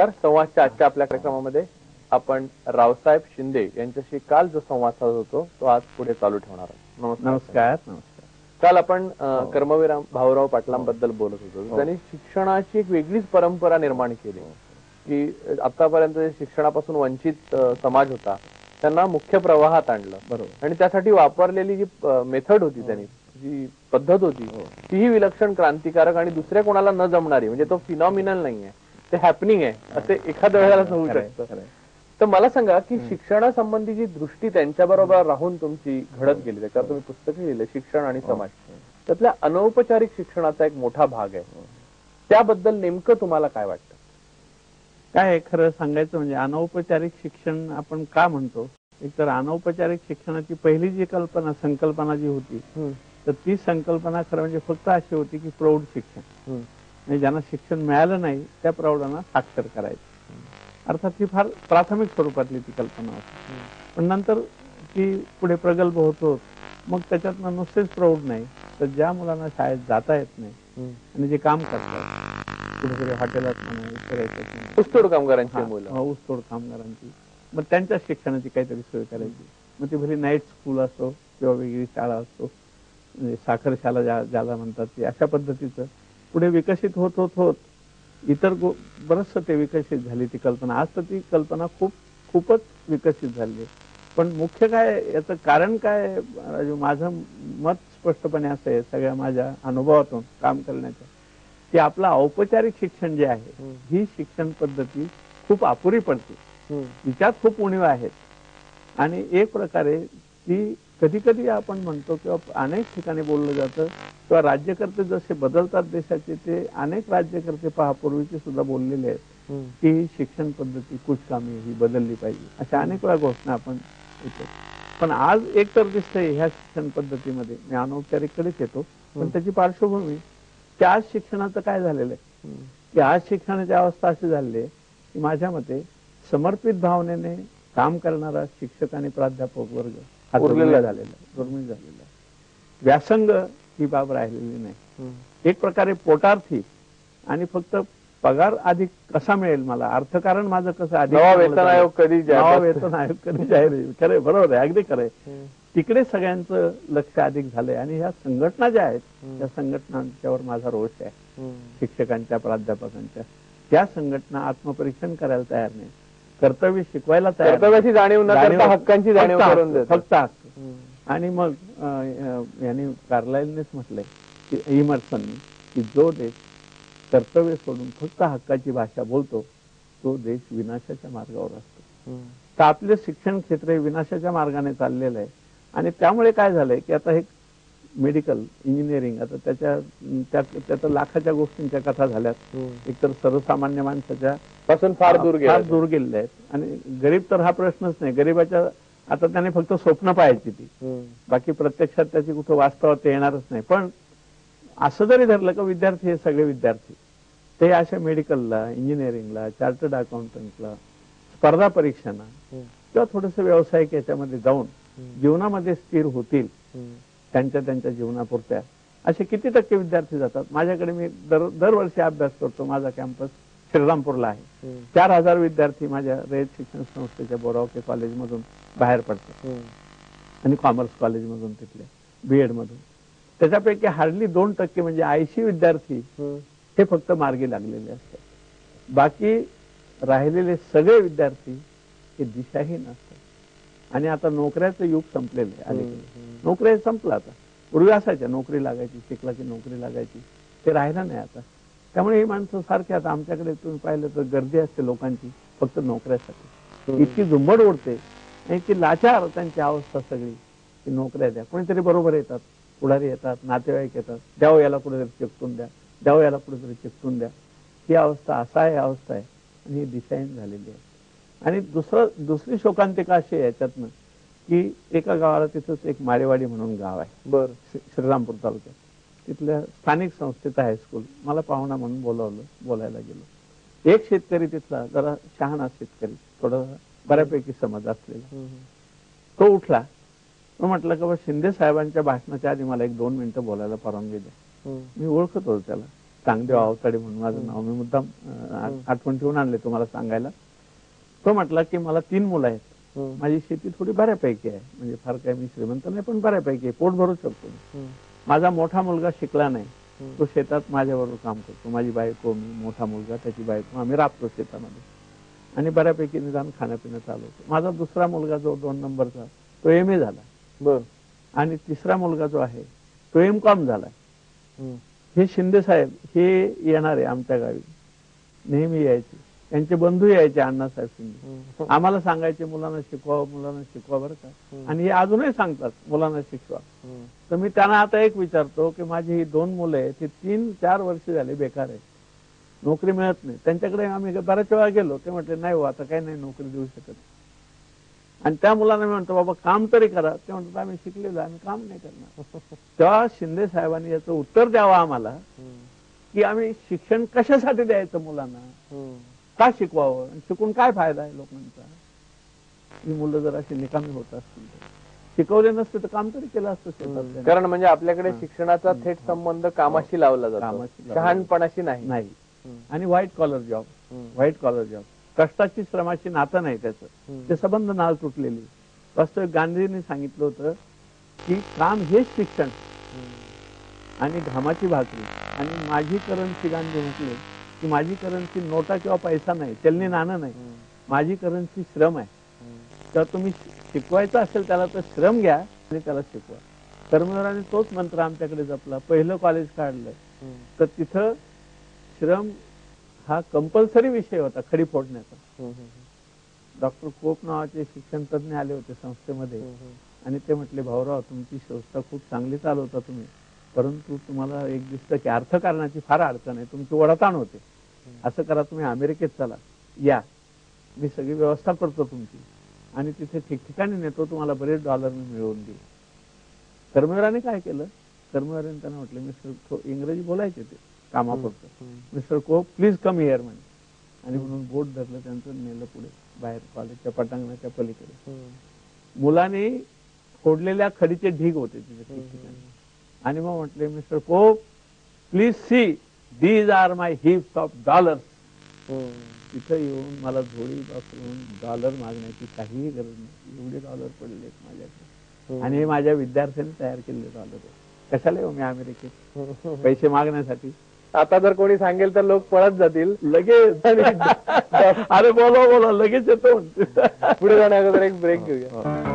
संवादच्या आजच्या आपल्या कार्यक्रमामध्ये आपण रावसाहेब शिंदे यांच्याशी काल जो संवाद साधत होतो तो आज पुढे चालू ठेवणार आहोत. नमस्कार. काल आपण कर्मवीर भाऊराव पाटलांबद्दल बोलत होतो. त्यांनी शिक्षणाची एक वेगळीच परंपरा निर्माण केली की आतापर्यंत शिक्षणापासून वंचित समाज होता त्यांना मुख्य प्रवाहात आणलं. बरोबर. आणि त्यासाठी वापरलेली जी मेथड होती, त्यांनी जी पद्धत होती तीही विलक्षण क्रांतिकारक आणि दुसऱ्या कोणाला न जमणारी, म्हणजे तो फिनॉमिनल नाहीये, ते हॅपनिंग आहे असे एखाद्या वेळेला होऊ शकतं. तर मला सांगा की शिक्षणासंबंधीची दृष्टी त्यांच्याबरोबर राहून तुमची घडत गेली, त्याच्यावर तुम्ही पुस्तकं लिहिलं शिक्षण आणि समाज, त्यातल्या अनौपचारिक शिक्षणाचा एक मोठा भाग आहे, त्याबद्दल नेमकं तुम्हाला काय वाटतं? काय खरं सांगायचं म्हणजे अनौपचारिक शिक्षण आपण का म्हणतो, एकतर अनौपचारिक शिक्षणाची पहिली जी संकल्पना जी होती तर ती संकल्पना खरं म्हणजे फक्त अशी होती की प्रौढ शिक्षण, म्हणजे ज्यांना शिक्षण मिळालं नाही त्या प्रौढांना साक्षर करायचं. अर्थात ती फार प्राथमिक स्वरूपातली ती कल्पना होती. पण नंतर ती पुढे प्रगल्भ होतो, मग त्याच्यातनं नुसतेच प्रौढ नाही तर ज्या मुलांना शाळेत जाता येत नाही आणि जे काम करतात कुठेतरी हॉटेलात म्हणा इतर ऊसतोड कामगारांची मुलं, ऊसतोड कामगारांची, मग त्यांच्या शिक्षणाची काहीतरी सोय करायची. मग ती भली नाईट स्कूल असो किंवा वेगळी शाळा असो, म्हणजे साखरशाला ज्याला म्हणतात ती, अशा पद्धतीचं पुढे विकसित होत होत होत इतर बरंचसं ते विकसित झाली ती कल्पना. आज तर ती कल्पना खूपच विकसित झाली. पण मुख्य काय याचं कारण काय राजू, माझं मत स्पष्टपणे असं आहे सगळ्या माझ्या अनुभवातून काम करण्याच्या, की आपलं औपचारिक शिक्षण जे आहे ही शिक्षण पद्धती खूप अपुरी पडते, तिच्यात खूप उणीवा आहेत. आणि एक प्रकारे ती कधी कधी आपण म्हणतो किंवा अनेक ठिकाणी बोललं जातं किंवा राज्यकर्ते जसे बदलतात देशाचे, ते अनेक राज्यकर्ते पूर्वीचे सुद्धा बोललेले आहेत की ही शिक्षण पद्धती कुचकामी ही बदलली पाहिजे, अशा अनेक वेळा घोषणा आपण येतो. पण आज एक तर दिसतंय ह्या शिक्षण पद्धतीमध्ये, मी अनौपचारिककडेच येतो, पण त्याची पार्श्वभूमी की आज शिक्षणाचं काय झालेलं आहे की आज शिक्षणाची अवस्था अशी झालेली आहे की माझ्या मते समर्पित भावनेने काम करणारा शिक्षक आणि प्राध्यापक वर्ग हा दुर्मिळ झालेला आहे. व्यासंग ही बाब राहिलेली नाही. एक प्रकारे पोटार्थी आणि फक्त पगार अधिक कसा मिळेल मला, अर्थकारण माझं कसं अधिक, नवा वेतन आयोग कधी जाहीर होईल, खरंय, बरोबर आहे, अगदी खरंय. तिकडे सगळ्यांचं लक्ष अधिक झालंय. आणि ह्या संघटना ज्या आहेत त्या संघटनांच्यावर माझा रोष आहे, शिक्षकांच्या प्राध्यापकांच्या. त्या संघटना आत्मपरीक्षण करायला तयार नाही, कर्तव्य शिकवायला तयार, कर्तव्याची जाणीव न करता हक्कांची जाणीव करून देतात, फक्त हक्क. आणि मग यांनी कार्लाइलनेच म्हटलंय की इमर्सननी की जो देश कर्तव्य सोडून फक्त हक्काची भाषा बोलतो तो देश विनाशाच्या मार्गावर असतो. तर आपले शिक्षण क्षेत्र हे विनाशाच्या मार्गाने चाललेलं आहे. आणि त्यामुळे काय झालंय की आता हे मेडिकल इंजिनिअरिंग, आता त्याच्या लाखाच्या गोष्टींच्या कथा झाल्यात. एकतर सर्वसामान्य माणसाच्या पासून फार दूर गेलेले आहेत. आणि गरीब तर हा प्रश्नच नाही, गरीबाच्या आता त्याने फक्त स्वप्न पाहायची ती, बाकी प्रत्यक्षात त्याची कुठं वास्तवात येणारच नाही. पण असं जरी धरलं का विद्यार्थी हे सगळे विद्यार्थी ते अशा मेडिकलला, इंजिनिअरिंगला, चार्टर्ड अकाउंटंटला, स्पर्धा परीक्षांना किंवा थोडस व्यावसायिक याच्यामध्ये जाऊन जीवनामध्ये स्थिर होतील त्यांच्या जीवनापुरत्या, असे किती टक्के विद्यार्थी जातात? माझ्याकडे मी दरवर्षी अभ्यास करतो, माझा कॅम्पस श्रीरामपूरला आहे. 4000 विद्यार्थी माझ्या रयत शिक्षण संस्थेच्या बोरावके कॉलेजमधून बाहेर पडतात आणि कॉमर्स कॉलेजमधून, तिथल्या बीएड मधून. त्याच्यापैकी हार्डली 2% म्हणजे 80 विद्यार्थी हे फक्त मार्गी लागलेले असतात. बाकी राहिलेले सगळे विद्यार्थी हे दिशाहीन असतात. आणि आता नोकऱ्याचं युग संपलेलं आहे. नोकऱ्या संपलं आता. पूर्वी असायच्या नोकरी लागायची, शिकला की नोकरी लागायची, ते राहिलं नाही आता. त्यामुळे ही माणसं सारखी, आता आमच्याकडे तुम्ही पाहिलं तर गर्दी असते लोकांची फक्त नोकऱ्यासाठी. इतकी झुंबड उडते आणि इतकी लाचार त्यांची अवस्था सगळी की नोकऱ्या द्या. कोणीतरी बरोबर येतात, पुढारी येतात, नातेवाईक येतात, द्यावं याला कुठेतरी चिकटून द्या, द्यावं याला कुठेतरी चिकटून द्या. ही अवस्था अवस्था आहे आणि ही दिशाहीन झालेली आहे. आणि दुसरी शोकांतिका अशी आहे याच्यातनं की एका गावाला तिथंच एक माळेवाडी म्हणून गाव आहे, बरं, श्रीरामपूर तालुक्यात. तिथल्या स्थानिक संस्थेत हायस्कूल, मला पाहुणा म्हणून बोलायला गेलो. एक शेतकरी तिथला, जरा शहाणा शेतकरी, थोडं बऱ्यापैकी समज असलेला, तो उठला. तो म्हटलं की शिंदे साहेबांच्या भाषणाच्या आधी मला 1-2 मिनिटं बोलायला परवानगी द्या. मी ओळखत होतो त्याला. चांगदेव अवताडे म्हणून माझं नाव, मी मुद्दाम आठवण ठेवून आणले तुम्हाला सांगायला. तो म्हटला की मला 3 मुलं आहेत, माझी शेती थोडी बऱ्यापैकी आहे, म्हणजे फार काही मी श्रीमंत नाही पण बऱ्यापैकी आहे, पोट भरू शकतो मी. माझा मोठा मुलगा शिकला नाही, तो शेतात माझ्याबरोबर काम करतो, माझी बायको, मी, मोठा मुलगा, त्याची बायको, आम्ही राबतो शेतामध्ये आणि बऱ्यापैकी निदान खाण्यापिणं चालवतो. माझा दुसरा मुलगा जो 2 नंबरचा, तो MA झाला. बर. आणि तिसरा मुलगा जो आहे तो MCOM झालाय. हे शिंदे साहेब हे येणारे आमच्या गावी, नेहमी यायचे, त्यांचे बंधू यायचे, अण्णासाहेब शिंदे, आम्हाला सांगायचे मुलांना शिकवा, मुलांना शिकवा बरं का, आणि हे अजूनही सांगतात मुलांना शिकवा. तर मी त्यांना आता एक विचारतो की माझी ही 2 मुलं आहेत, ती 3-4 वर्ष झाले बेकार आहे, नोकरी मिळत नाही. त्यांच्याकडे आम्ही बऱ्याच वेळा गेलो, ते म्हटले नाही हो आता काही नाही नोकरी देऊ शकत. आणि त्या मुलांना मी म्हणतो बाबा काम तरी करा, ते म्हणतात आम्ही शिकलेलो, आम्ही काम नाही करणार. तेव्हा शिंदे साहेबांनी याचं उत्तर द्यावं आम्हाला की आम्ही शिक्षण कशासाठी द्यायचं मुलांना, का शिकवावं, शिकून काय फायदा आहे लोकांचा. ही मुलं जर अशी निकामी होत असतील तर शिकवले नसते तर काम तरी केलं असतं शेतात. कारण म्हणजे आपल्याकडे शिक्षणाचा थेट संबंध कामाशी लावला जातो, शहाणपणाशी नाही. आणि व्हाईट कॉलर जॉब, कष्टाची श्रमाची नातं नाही त्याचं, ते संबंध नाळ तुटलेली. वास्तविक गांधींनी सांगितलं होतं की काम हेच शिक्षण आणि घामाची भाकरी. आणि माझी करन्सी, गांधी म्हटले की माझी करन्सी नोटा किंवा पैसा नाही, चलनी नाणं नाही, माझी करन्सी श्रम आहे. तर तुम्ही शिकवायचं असेल त्याला तर श्रम घ्या आणि त्याला शिकवा. कर्मवीरांनी तोच मंत्र आमच्याकडे जपला. पहिलं कॉलेज काढलं तर तिथं श्रम हा कंपल्सरी विषय होता, खडी फोडण्याचा. डॉक्टर कोप नावाचे शिक्षण तज्ञ आले होते संस्थेमध्ये आणि ते म्हटले भाऊराव तुमची संस्था खूप चांगली चालवता तुम्ही, परंतु तुम्हाला एक दिसतं की अर्थकारणाची फार अडचण आहे, तुमची ओढाताण होते, असं करा तुम्ही अमेरिकेत चला, या मी सगळी व्यवस्था करतो तुमची आणि तिथे ठिकठिकाणी नेतो, तुम्हाला बरेच डॉलर मी मिळवून देईल. कर्मवीरांनी काय केलं, कर्मवीरांनी त्यांना म्हटलं मिस्टर, इंग्रजी बोलायचे ते कामापुरतं, mister Cope please come here म्हणे, आणि म्हणून बोट धरलं त्यांचं, नेलं पुढे बाहेर कॉलेजच्या पटांगणाच्या पलीकडे. मुलांनी फोडलेल्या खडीचे ढीग होते तिथे ठिकठिकाणी, आणि मग म्हटले mister Cope please see these are my heaps of dollars. तिथं येऊन मला झोळी बसवून डॉलर मागण्याची काहीही गरज नाही, एवढे डॉलर पडले माझ्याकडे, आणि हे माझ्या विद्यार्थ्यांनी तयार केलेले डॉलर आहे. कशाला येऊ मी अमेरिकेत पैसे मागण्यासाठी. आता जर कोणी सांगेल तर लोक पळत जातील लगेच. अरे बोला लगेच येतो. पुढे जाण्या अगोदर एक ब्रेक घेऊया.